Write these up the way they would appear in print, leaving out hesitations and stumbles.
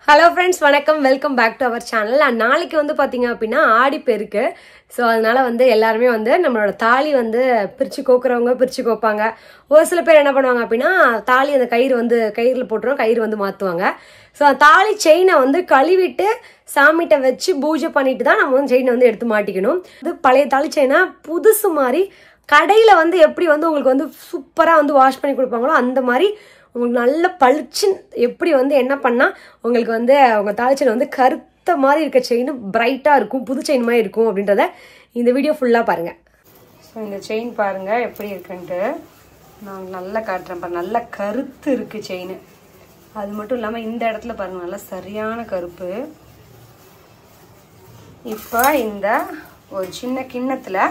Hello friends, வணக்கம். Welcome back to our channel. நாளைக்கு வந்து பாத்தீங்க அப்படின்னா ஆடி பெருக்கு. ஸோ அதனால வந்து எல்லாருமே வந்து நம்மளோட தாலி வந்து பிரிச்சு கோக்குறவங்க பிரிச்சு கோப்பாங்க. ஒரு சில பேர் என்ன பண்ணுவாங்க அப்படின்னா தாலி அந்த கயிறு வந்து கயிறுல போட்டுரும், கயிறு வந்து மாத்துவாங்க. ஸோ அந்த தாலி செயினை வந்து கழுவிட்டு சாமிகிட்ட வச்சு பூஜை பண்ணிட்டு தான் நம்ம வந்து செயினை வந்து எடுத்து மாட்டிக்கணும். இது பழைய தாலி செயினா புதுசு மாதிரி கடையில வந்து எப்படி வந்து உங்களுக்கு வந்து சூப்பரா வந்து வாஷ் பண்ணி கொடுப்பாங்களோ அந்த மாதிரி உங்களுக்கு நல்ல பளிச்சு எப்படி வந்து என்ன பண்ணால் உங்களுக்கு வந்து உங்கள் தாலி செயின் வந்து கருத்த மாதிரி இருக்க செயின் பிரைட்டாக இருக்கும், புது செயின் மாதிரி இருக்கும் அப்படின்றத இந்த வீடியோ ஃபுல்லாக பாருங்கள். ஸோ இந்த செயின் பாருங்கள் எப்படி இருக்குன்ட்டு நான் நல்லா காட்டுறேன். பாருங்கள் நல்லா கருத்து இருக்குது செயின். அது மட்டும் இல்லாமல் இந்த இடத்துல பாருங்கள் நல்லா சரியான கருப்பு. இப்போ இந்த ஒரு சின்ன கிண்ணத்தில்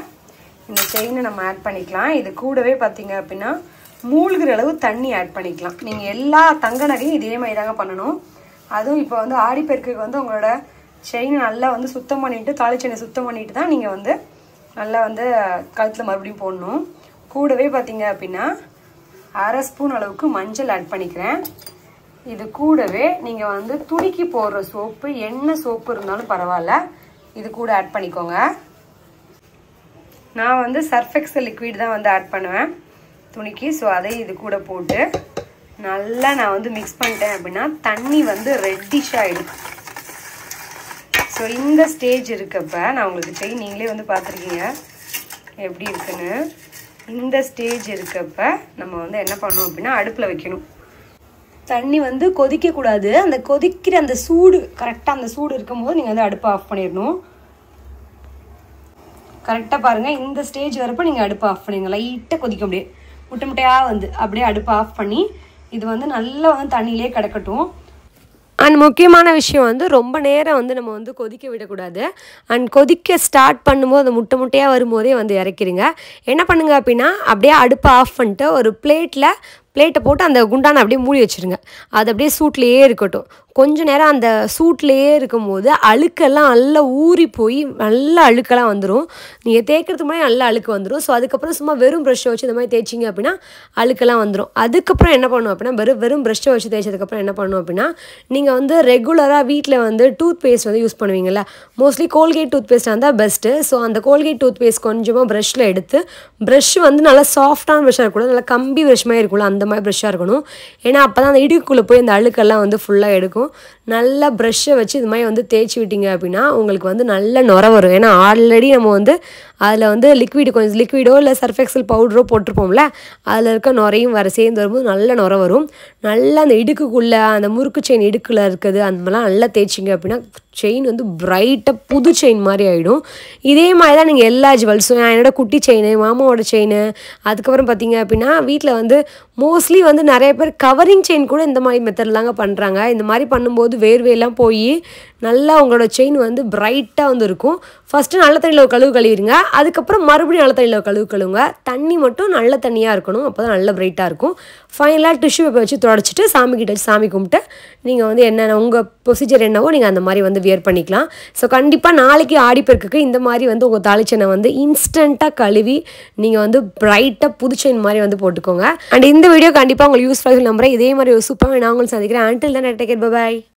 இந்த செயினை நம்ம ஆட் பண்ணிக்கலாம். இது கூடவே பார்த்தீங்க அப்படின்னா மூழ்கிற அளவு தண்ணி ஆட் பண்ணிக்கலாம். நீங்கள் எல்லா தங்க நகையும் இதே மாதிரி தாங்க பண்ணணும். அதுவும் இப்போ வந்து ஆடிப்பெருக்குக்கு வந்து உங்களோட செயினை நல்லா வந்து சுத்தம் பண்ணிவிட்டு தாலி செயினை சுத்தம் பண்ணிட்டு தான் நீங்கள் வந்து நல்லா வந்து கழுத்தில் மறுபடியும் போடணும். கூடவே பார்த்தீங்க அப்படின்னா 1/2 ஸ்பூன் அளவுக்கு மஞ்சள் ஆட் பண்ணிக்கிறேன். இது கூடவே நீங்கள் வந்து துணிக்கு போடுற சோப்பு, என்ன சோப்பு இருந்தாலும் பரவாயில்ல, இது கூட ஆட் பண்ணிக்கோங்க. நான் வந்து சர்ஃப் எக்ஸல் லிக்விட் தான் வந்து ஆட் பண்ணுவேன் துணிக்கு. ஸோ அதை இது கூட போட்டு நல்லா நான் வந்து மிக்ஸ் பண்ணிட்டேன் அப்படின்னா தண்ணி வந்து ரெட்டிஷ் ஆகிடும். ஸோ இந்த ஸ்டேஜ் இருக்கப்ப நான் உங்களுக்கு செயின் நீங்களே வந்து பார்த்துருக்கீங்க எப்படி இருக்குன்னு. இந்த ஸ்டேஜ் இருக்கப்ப நம்ம வந்து என்ன பண்ணணும் அப்படின்னா அடுப்பில் வைக்கணும். தண்ணி வந்து கொதிக்கக்கூடாது. அந்த கொதிக்கிற அந்த சூடு கரெக்டாக அந்த சூடு இருக்கும்போது நீங்கள் வந்து அடுப்பை ஆஃப் பண்ணிடணும். கரெக்டாக பாருங்கள், இந்த ஸ்டேஜ் வரப்போ நீங்கள் அடுப்பை ஆஃப் பண்ணிடுங்க. லைட்டாக கொதிக்க முடியாது, முட்டை முட்டையாக வந்து அப்படியே அடுப்பை ஆஃப் பண்ணி இது வந்து நல்லா வந்து தண்ணியிலே கிடக்கட்டும். அண்ட் முக்கியமான விஷயம் வந்து ரொம்ப நேரம் வந்து நம்ம வந்து கொதிக்க விடக்கூடாது. அண்ட் கொதிக்க ஸ்டார்ட் பண்ணும்போது அந்த முட்டை முட்டையாக வரும்போதே வந்து இறக்கிடுங்க. என்ன பண்ணுங்க அப்படின்னா அப்படியே அடுப்பை ஆஃப் பண்ணிட்டு ஒரு பிளேட்டை போட்டு அந்த குண்டானை அப்படியே மூடி வச்சுருங்க. அது அப்படியே சூட்லேயே இருக்கட்டும். கொஞ்சம் நேரம் அந்த சூட்லேயே இருக்கும்போது அழுக்கெல்லாம் நல்லா ஊறி போய் நல்ல அழுக்கெல்லாம் வந்துடும். நீங்கள் தேய்க்கிறதுக்கு முன்னாடி நல்ல அழுக்கு வந்துடும். ஸோ அதுக்கப்புறம் சும்மா வெறும் ப்ரஷ்ஷை வச்சு இந்த மாதிரி தேய்ச்சிங்க அப்படின்னா அழுக்கெல்லாம் வந்துடும். அதுக்கப்புறம் என்ன பண்ணணும் அப்படின்னா வெறும் ப்ரஷ்ஷை வச்சு தேய்ச்சதுக்கப்புறம் என்ன பண்ணணும் அப்படின்னா நீங்கள் வந்து ரெகுலராக வீட்டில் வந்து டூத் பேஸ்ட் வந்து யூஸ் பண்ணுவீங்கள்ல, மோஸ்ட்லி கோல்கேட் டூத் பேஸ்ட் இருந்தால் பெஸ்ட்டு. ஸோ அந்த கோல்கேட் டூத் பேஸ்ட் கொஞ்சமாக ப்ரஷ்ஷில் எடுத்து ப்ரஷ் வந்து நல்லா சாஃப்டான ப்ரஷ்ஷாக இருக்கக்கூடாது, நல்லா கம்பி ப்ரஷ் மாதிரி இருக்கும்ல அந்த மாதிரி ப்ரஷ்ஷாக இருக்கணும். ஏன்னா அப்போ தான் அந்த இடுக்குள்ளே போய் அந்த அழுக்கெல்லாம் வந்து ஃபுல்லாக எடுக்கும். நல்லா ப்ரஷ்ஷை வச்சு இது மாதிரி வந்து தேய்ச்சி விட்டீங்க அப்படின்னா உங்களுக்கு வந்து நல்ல நுர வரும். ஏன்னா ஆல்ரெடி நம்ம வந்து அதில் வந்து கொஞ்சம் லிக்விடோ இல்லை சர்ஃப் எக்ஸல் பவுடரோ போட்டிருப்போம்ல, அதில் இருக்க நுரையும் சேர்ந்து வரும்போது நல்ல நுர வரும். நல்லா அந்த இடுக்குள்ளே அந்த முறுக்கு செயின் இடுக்கில் இருக்குது அந்த மாதிரிலாம் நல்லா தேய்ச்சிங்க அப்படின்னா செயின் வந்து பிரைட்டாக புது செயின் மாதிரி ஆகிடும். இதே மாதிரி தான் நீங்கள் எல்லா ஜுவல்ஸும், என்னோட குட்டி செயின், மாமாவோட செயின், அதுக்கப்புறம் பார்த்தீங்க அப்படின்னா வீட்டில் வந்து மோஸ்ட்லி வந்து நிறைய பேர் கவரிங் செயின் கூட இந்த மாதிரி மெத்தட்லாங்க பண்ணுறாங்க. இந்த மாதிரி பண்ணும்போது வேர்வையெல்லாம் போய் நல்லா உங்களோட செயின் வந்து பிரைட்டாக வந்து இருக்கும். ஃபஸ்ட்டு நல்ல தண்ணியில் கழுவிடுங்க. அதுக்கப்புறம் மறுபடியும் நல்ல தண்ணியில் கழுவுங்க. தண்ணி மட்டும் நல்ல தண்ணியாக இருக்கணும், அப்போ தான் நல்ல பிரைட்டாக இருக்கும். ஃபைனலாக டிஷ்யூ பேப்பர் வச்சு தொடச்சிட்டு சாமிக்கிட்ட வச்சு சாமி கும்பிட்டு நீங்கள் வந்து என்னென்ன உங்கள் ப்ரொசீஜர் என்னவோ நீங்கள் அந்த மாதிரி வந்து வியர் பண்ணிக்கலாம். ஸோ கண்டிப்பாக நாளைக்கு ஆடிப்பெருக்குக்கு இந்த மாதிரி வந்து உங்கள் தாலி செயினை வந்து இன்ஸ்டண்ட்டாக கழுவி நீங்கள் வந்து பிரைட்டாக புது செயின் மாதிரி வந்து போட்டுக்கோங்க. அண்ட் இந்த வீடியோ கண்டிப்பாக உங்களுக்கு யூஸ்ஃபுல்லாக நம்புறேன். இதே மாதிரி ஒரு சூப்பராக நான் உங்களுக்கு சந்திக்கிறேன். Until then take care, by.